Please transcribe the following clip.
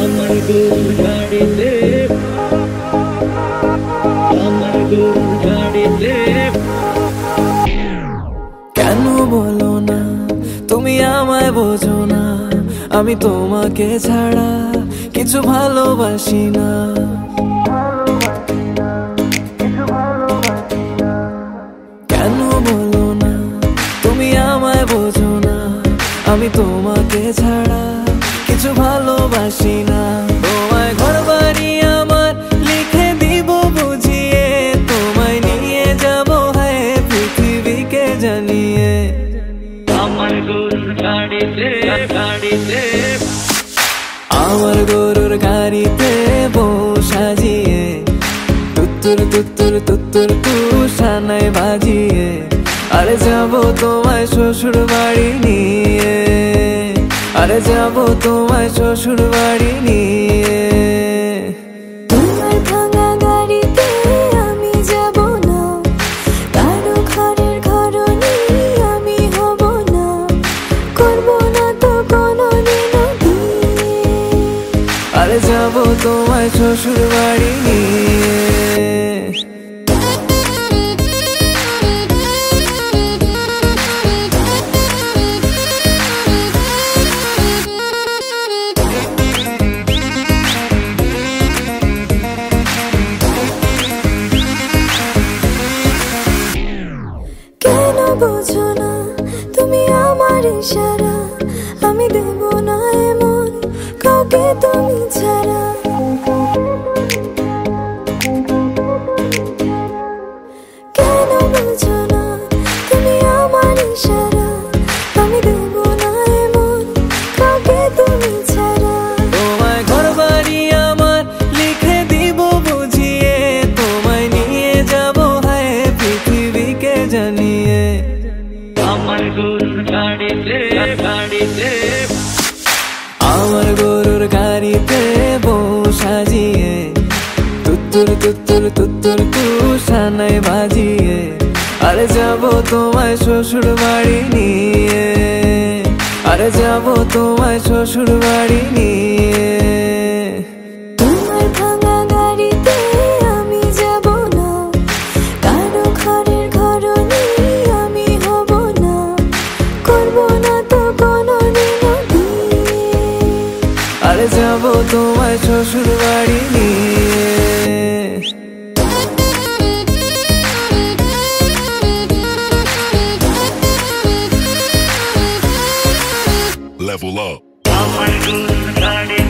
আমার গরুর গাড়িতে আমার গরুর গাড়িতে কেন বলো না তুমি আমায় বোঝো না, আমি তোমাকে ছাড়া কিছু ভালোবাসি না। কেন বলো না তুমি আমায় বোঝো না, আমি তোমাকে ছাড়া কিছু ভালোবাসি না। তোমায় ঘর বাড়ি আমার লিখে দিব বুঝিয়ে, তোমায় নিয়ে যাব হ্যাঁ পৃথিবীকে জানিয়ে। আমার গরুর গাড়িতে গাড়িতে আমার গরুর গাড়িতে বউ সাজিয়ে, তুত্তুর তুত্তুর তুত্তুর তু সানাই বাজিয়ে, আরে যাবো তোমায় শ্বশুর বাড়ি নিয়ে, আরে যাবো তোমায় শ্বশুর বাড়ি নিয়ে। তোমার ভাঙা গাড়িতে আমি যাব না, কারো ঘরের ঘরনি আমি হব না, করব না তো কোনোদিনও বিয়ে। আরে যাবো তোমায় শ্বশুর বাড়ি নিয়ে। কেন বোঝো না তুমি আমার ইশারা, আমি দেব না এমন কাউকে তুমি ছাড়া। কেন বোঝো না তুমি আমার ইশারা, আমি দেব না এমন কাউকে তুমি ছাড়া। তোমায় ঘর বাড়ি আমার লিখে দিব বুঝিয়ে, তোমায় নিয়ে যাব হ্যাঁ পৃথিবীকে জানিয়ে। আমার গরুর গাড়িতে গাড়িতে আমার গরুর গাড়িতে বউ সাজিয়ে, তুত্তুর তুত্তুর তুত্তুর তু সানাই বাজিয়ে, আরে যাবো তোমায় শ্বশুর বাড়ি নিয়ে, আরে যাবো তোমায় শ্বশুর বাড়ি নিয়ে। তোমার ভাঙা গাড়িতে আমি যাব না, কারো ঘরের ঘরনি আমি হব না, করব না তো কোনোদিনও বিয়ে। আরে যাবো তোমায় শ্বশুর বাড়ি নিয়ে। Level up. আমার গরুর গাড়ি